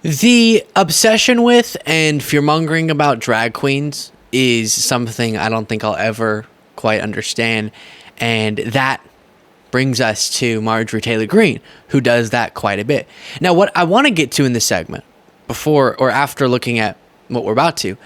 The obsession with and fear-mongering about drag queens is something I don't think I'll ever quite understand. And that brings us to Marjorie Taylor Greene, who does that quite a bit. Now, what I want to get to in this segment, before or after looking at what we're about to,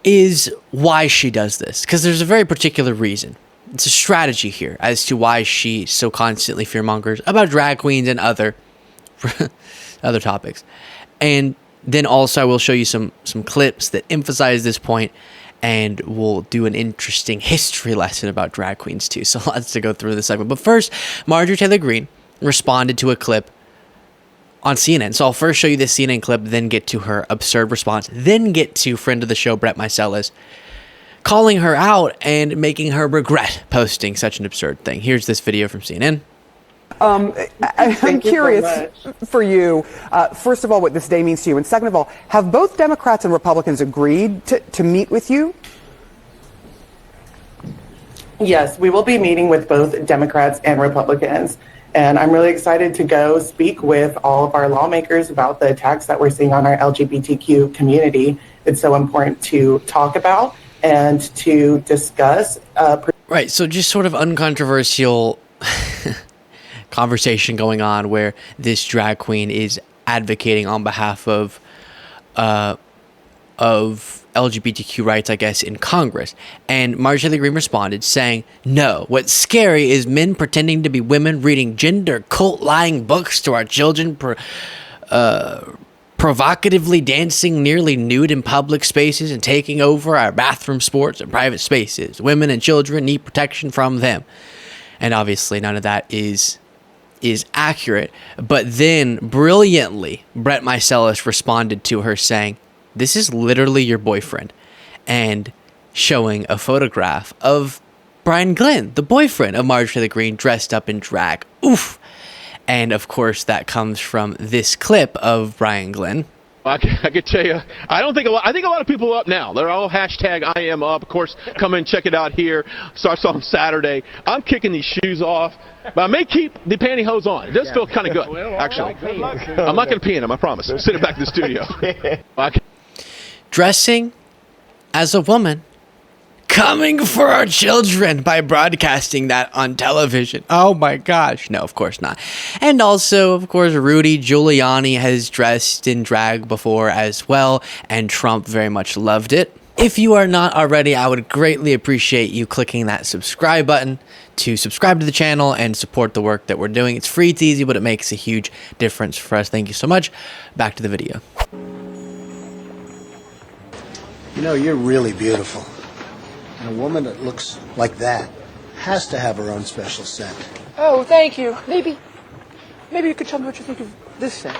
is why she does this. Because there's a very particular reason. It's a strategy here as to why she so constantly fear-mongers about drag queens and other other topics. And then also I will show you some clips that emphasize this point, and we'll do an interesting history lesson about drag queens too. So lots to go through this segment. But first, Marjorie Taylor Greene responded to a clip on CNN. So I'll first show you this CNN clip, then get to her absurd response, then get to friend of the show, Brett Meiselas, calling her out and making her regret posting such an absurd thing. Here's this video from CNN. I'm curious for you, first of all, what this day means to you. And second of all, have both Democrats and Republicans agreed to meet with you? Yes, we will be meeting with both Democrats and Republicans. And I'm really excited to go speak with all of our lawmakers about the attacks that we're seeing on our LGBTQ community. It's so important to talk about and to discuss. Right, so just sort of uncontroversial conversation going on where this drag queen is advocating on behalf of LGBTQ rights, I guess, in Congress. And Marjorie Taylor Greene responded saying, "No, what's scary is men pretending to be women reading gender cult-lying books to our children, provocatively dancing nearly nude in public spaces and taking over our bathroom sports and private spaces. Women and children need protection from them." And obviously none of that is accurate. But then brilliantly, Brett Meiselas responded to her saying, "This is literally your boyfriend," and showing a photograph of Brian Glenn, the boyfriend of Marjorie Taylor Greene, dressed up in drag. Oof. And of course that comes from this clip of Brian Glenn. I could tell you, I think a lot of people are up now. They're all hashtag I am up. Of course, come and check it out here. Starts on Saturday. I'm kicking these shoes off, but I may keep the pantyhose on. It does feel kind of good, actually. I'm not going to pee in them, I promise. Send it back to the studio. Dressing as a woman, coming for our children by broadcasting that on television. Oh my gosh. No, of course not. And also, of course, Rudy Giuliani has dressed in drag before as well, and Trump very much loved it. If you are not already, I would greatly appreciate you clicking that subscribe button to subscribe to the channel and support the work that we're doing. It's free, it's easy, but it makes a huge difference for us. Thank you so much. Back to the video. You know, you're really beautiful. And a woman that looks like that has to have her own special scent. Oh, thank you. Maybe you could tell me what you think of this scent.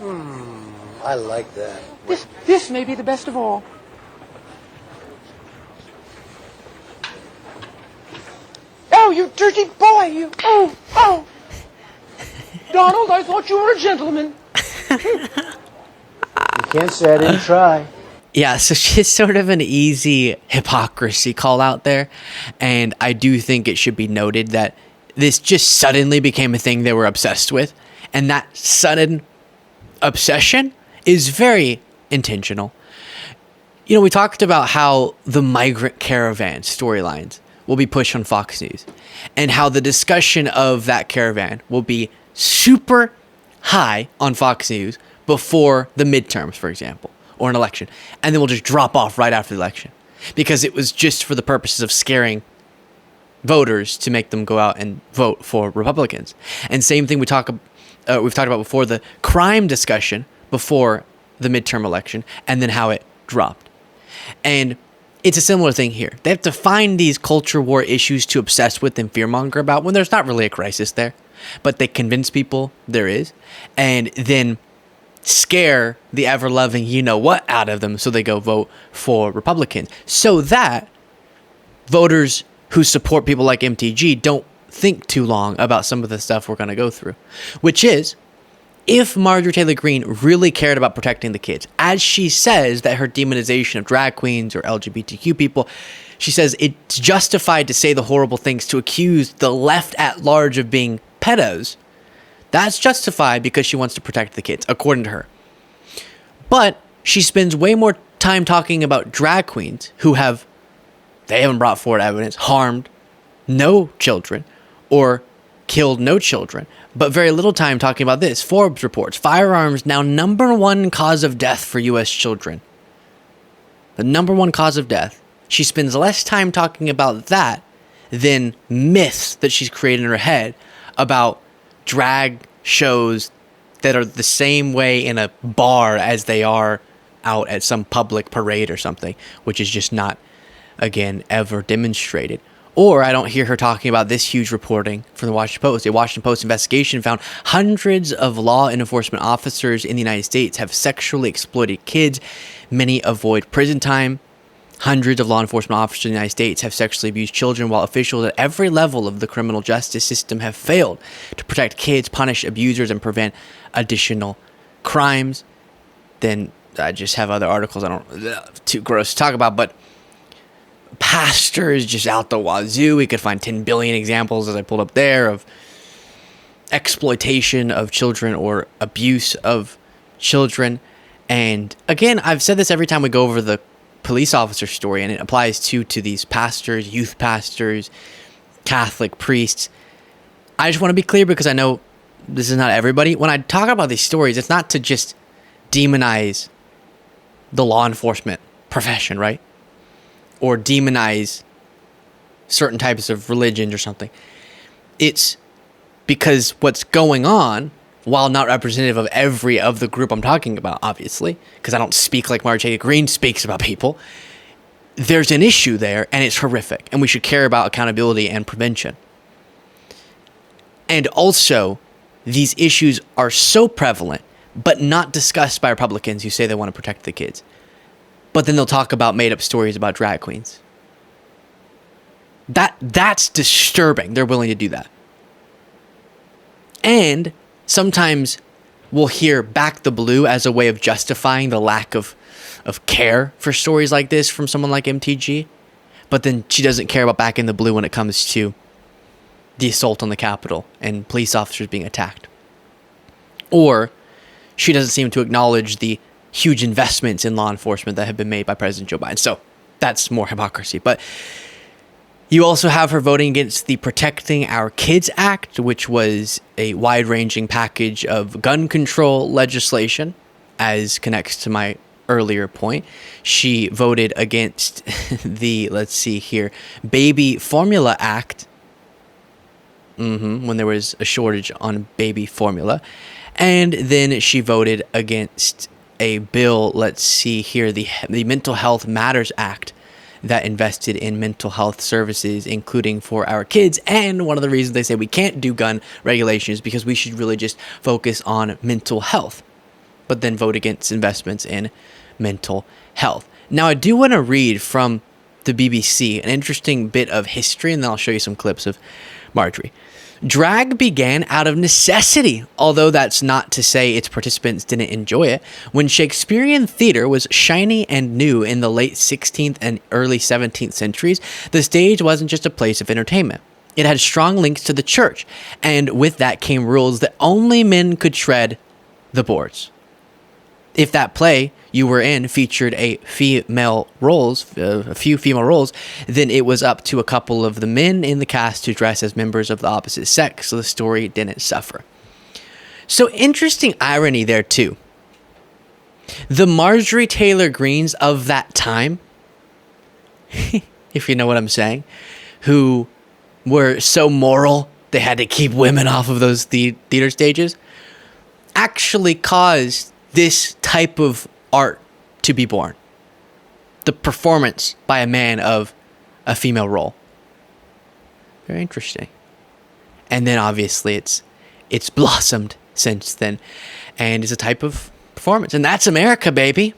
I like that. This may be the best of all. Oh, you dirty boy, you. Oh. Donald, I thought you were a gentleman. You can't say I didn't try. Yeah, so she's sort of an easy hypocrisy call out there. And I do think it should be noted that this just suddenly became a thing they were obsessed with. And that sudden obsession is very intentional. You know, we talked about how the migrant caravan storylines will be pushed on Fox News, and how the discussion of that caravan will be super high on Fox News before the midterms, for example, or an election, and then we'll just drop off right after the election because it was just for the purposes of scaring voters to make them go out and vote for Republicans. And same thing we've talked about before, the crime discussion before the midterm election, and then how it dropped. And it's a similar thing here. They have to find these culture war issues to obsess with and fearmonger about when there's not really a crisis there, but they convince people there is, and then scare the ever-loving you-know-what out of them so they go vote for Republicans. So that voters who support people like MTG don't think too long about some of the stuff we're going to go through, which is, if Marjorie Taylor Greene really cared about protecting the kids, as she says that her demonization of drag queens or LGBTQ people, she says it's justified to say the horrible things, to accuse the left at large of being pedos, That's justified because she wants to protect the kids, according to her. But she spends way more time talking about drag queens who they haven't brought forward evidence, harmed no children or killed no children, but very little time talking about this. Forbes reports, firearms now #1 cause of death for U.S. children. The #1 cause of death. She spends less time talking about that than myths that she's created in her head about drag shows that are the same way in a bar as they are out at some public parade or something, which is just not, again, ever demonstrated. Or I don't hear her talking about this huge reporting from the Washington Post. A Washington Post investigation found hundreds of law enforcement officers in the United States have sexually exploited kids. Many avoid prison time. Hundreds of law enforcement officers in the United States have sexually abused children, while officials at every level of the criminal justice system have failed to protect kids, punish abusers, and prevent additional crimes. Then I just have other articles too gross to talk about, but pastors just out the wazoo. We could find 10 billion examples, as I pulled up there, of exploitation of children or abuse of children. And again, I've said this every time we go over the police officer story, and it applies to these pastors, youth pastors, Catholic priests. I just want to be clear, because I know this is not everybody. When I talk about these stories, it's not to just demonize the law enforcement profession, right? Or demonize certain types of religions or something. It's because what's going on, while not representative of every of the group I'm talking about, obviously, because I don't speak like Marjorie Greene speaks about people, there's an issue there, and it's horrific, and we should care about accountability and prevention. And also, these issues are so prevalent, but not discussed by Republicans who say they want to protect the kids. But then they'll talk about made-up stories about drag queens. That's disturbing. They're willing to do that. And sometimes we'll hear Back the Blue as a way of justifying the lack of care for stories like this from someone like MTG. But then she doesn't care about Back in the Blue when it comes to the assault on the Capitol and police officers being attacked. Or she doesn't seem to acknowledge the huge investments in law enforcement that have been made by President Joe Biden. So that's more hypocrisy. But you also have her voting against the Protecting Our Kids Act, which was a wide-ranging package of gun control legislation, as connects to my earlier point. She voted against the, Baby Formula Act, when there was a shortage on baby formula. And then she voted against a bill, the Mental Health Matters Act, that invested in mental health services, including for our kids. And one of the reasons they say we can't do gun regulation is because we should really just focus on mental health, but then vote against investments in mental health. Now, I do want to read from the BBC an interesting bit of history, and then I'll show you some clips of Marjorie. Drag began out of necessity, although that's not to say its participants didn't enjoy it. When Shakespearean theater was shiny and new in the late 16th and early 17th centuries, the stage wasn't just a place of entertainment. It had strong links to the church, and with that came rules that only men could tread the boards. If that play you were in featured a few female roles, then it was up to a couple of the men in the cast to dress as members of the opposite sex, so the story didn't suffer. So interesting irony there too. The Marjorie Taylor Greenes of that time, if you know what I'm saying, who were so moral they had to keep women off of those theater stages, actually caused this type of art to be born. The performance by a man of a female role. Very interesting. And then obviously it's blossomed since then, and is a type of performance. And that's America, baby.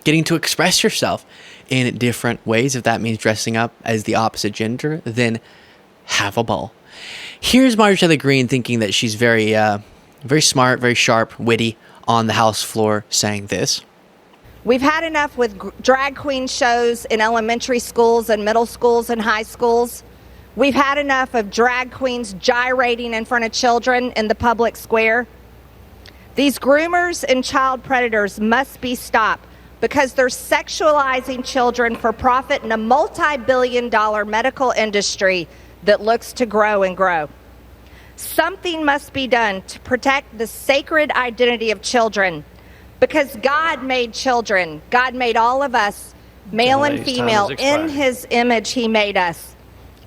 Getting to express yourself in different ways. If that means dressing up as the opposite gender, then have a ball. Here's Marjorie Taylor Greene thinking that she's very smart, very sharp, witty, on the House floor, saying this. We've had enough with drag queen shows in elementary schools and middle schools and high schools. We've had enough of drag queens gyrating in front of children in the public square. These groomers and child predators must be stopped because they're sexualizing children for profit in a multi-billion-dollar medical industry that looks to grow and grow. Something must be done to protect the sacred identity of children because God made children. God made all of us, male and female, in his image he made us.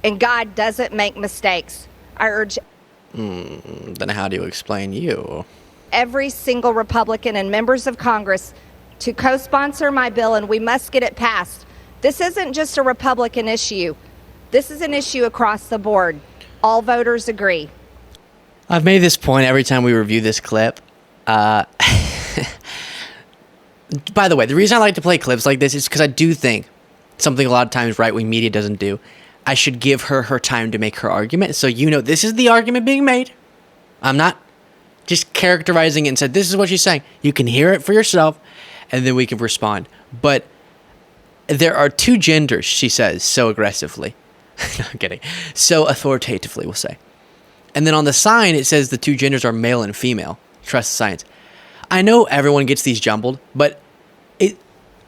And God doesn't make mistakes. I urge Then how do you explain you? every single Republican and members of Congress to co-sponsor my bill, and we must get it passed. This isn't just a Republican issue. This is an issue across the board. All voters agree. I've made this point every time we review this clip. By the way, the reason I like to play clips like this is because I do think something a lot of times right-wing media doesn't do. I should give her her time to make her argument. So this is the argument being made. I'm not just characterizing it and said, this is what she's saying. You can hear it for yourself, and then we can respond. But there are two genders, she says so aggressively. No, I'm kidding. So authoritatively, we'll say. And then on the sign, it says the two genders are male and female. Trust the science. I know everyone gets these jumbled, but it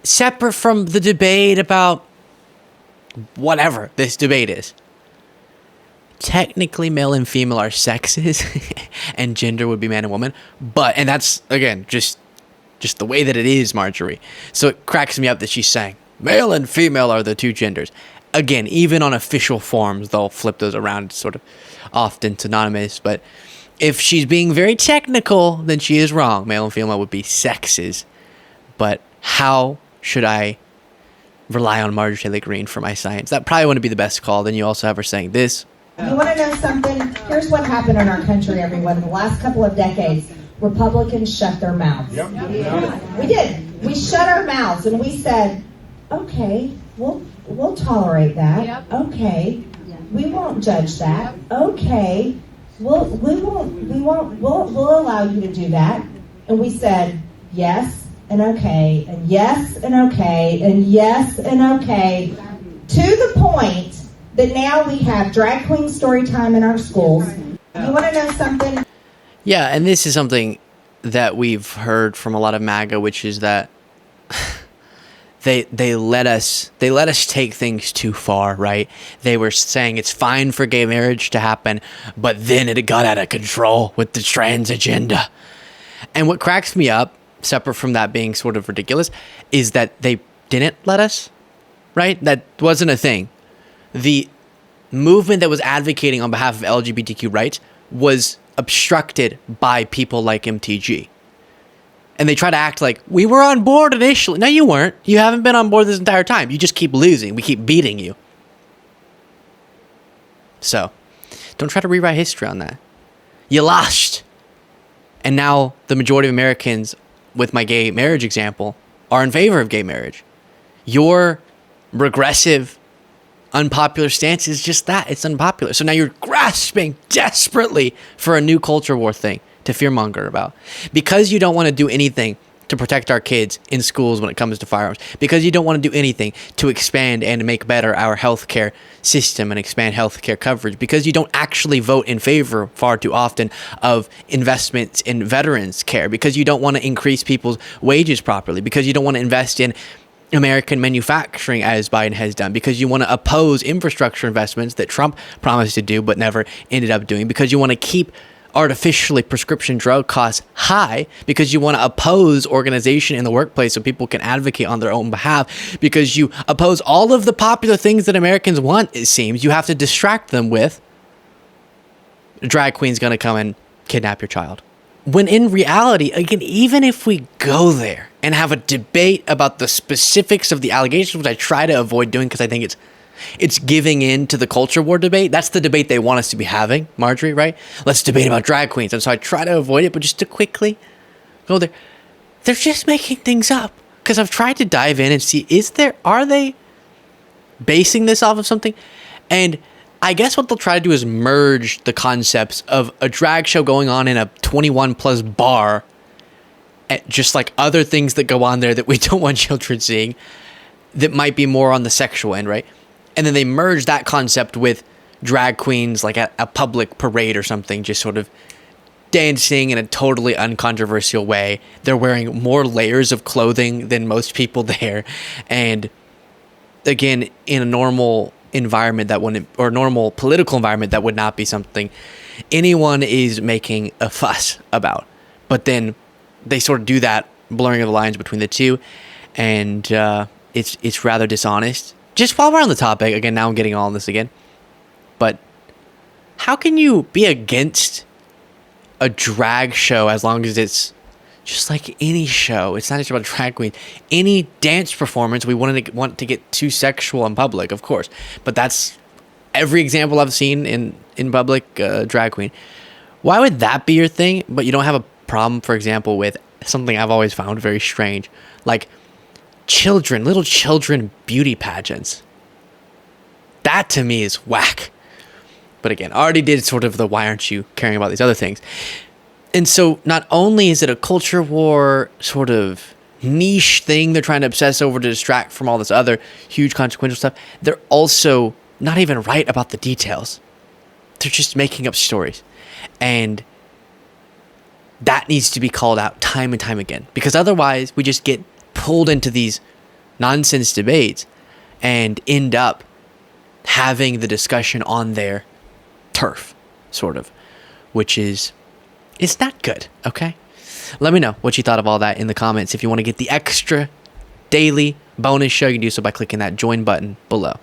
separate from the debate about whatever this debate is. Technically, male and female are sexes, and gender would be man and woman. And that's, again, just the way that it is, Marjorie. So it cracks me up that she's saying male and female are the two genders. Again, even on official forms, they'll flip those around sort of often synonymous. But if she's being very technical, then she is wrong. Male and female would be sexes. But how should I rely on Marjorie Greene for my science? That probably wouldn't be the best call. Then you also have her saying this. You want to know something? Here's what happened in our country, everyone. The last couple of decades, Republicans shut their mouths. Yep. We did. We shut our mouths and we said, okay, we'll tolerate that. Yep. Okay. We won't judge that. Okay. We'll allow you to do that. And we said yes and okay and yes and okay and yes and okay, to the point that now we have drag queen story time in our schools. You want to know something? Yeah, and this is something that we've heard from a lot of MAGA, which is that they let us take things too far, right? They were saying it's fine for gay marriage to happen, but then it got out of control with the trans agenda. And what cracks me up, separate from that being sort of ridiculous, is that they didn't let us, right? That wasn't a thing. The movement that was advocating on behalf of LGBTQ rights was obstructed by people like MTG. And they try to act like, we were on board initially. No, you weren't. You haven't been on board this entire time. You just keep losing. We keep beating you. So, don't try to rewrite history on that. You lost. And now the majority of Americans, with my gay marriage example, are in favor of gay marriage. Your regressive, unpopular stance is just that. It's unpopular. So now you're grasping desperately for a new culture war thing to fearmonger about. Because you don't want to do anything to protect our kids in schools when it comes to firearms. Because you don't want to do anything to expand and make better our healthcare system and expand healthcare coverage. Because you don't actually vote in favor far too often of investments in veterans care. Because you don't want to increase people's wages properly. Because you don't want to invest in American manufacturing as Biden has done, because you want to oppose infrastructure investments that Trump promised to do but never ended up doing, because you want to keep artificially prescription drug costs high, because you want to oppose organization in the workplace so people can advocate on their own behalf, because you oppose all of the popular things that Americans want. It seems you have to distract them with a drag queen's going to come and kidnap your child. When in reality, again, even if we go there and have a debate about the specifics of the allegations, which I try to avoid doing because I think it's giving in to the culture war debate. That's the debate they want us to be having, Marjorie, right? Let's debate about drag queens. And so I try to avoid it, but just to quickly go there. They're just making things up. Because I've tried to dive in and see, are they basing this off of something? And I guess what they'll try to do is merge the concepts of a drag show going on in a 21 plus bar, just like other things that go on there that we don't want children seeing, that might be more on the sexual end, right? And then they merge that concept with drag queens like at a public parade or something, just sort of dancing in a totally uncontroversial way. They're wearing more layers of clothing than most people there. And again, in a normal environment that wouldn't, or normal political environment, that would not be something anyone is making a fuss about. But then they sort of do that, blurring of the lines between the two, and it's rather dishonest. Just while we're on the topic, again, now I'm getting all on this again, but how can you be against a drag show as long as it's just like any show? It's not just about drag queen. Any dance performance, we want to get too sexual in public, of course, but that's every example I've seen in public drag queen. Why would that be your thing, but you don't have a problem, for example, with something I've always found very strange, like little children beauty pageants? That to me is whack. But again, I already did sort of the why aren't you caring about these other things. And so not only is it a culture war sort of niche thing they're trying to obsess over to distract from all this other huge consequential stuff, they're also not even right about the details. They're just making up stories. And that needs to be called out time and time again, because otherwise we just get pulled into these nonsense debates and end up having the discussion on their turf, sort of, which is, it's not good. Okay, let me know what you thought of all that in the comments. If you want to get the extra daily bonus show, you can do so by clicking that join button below.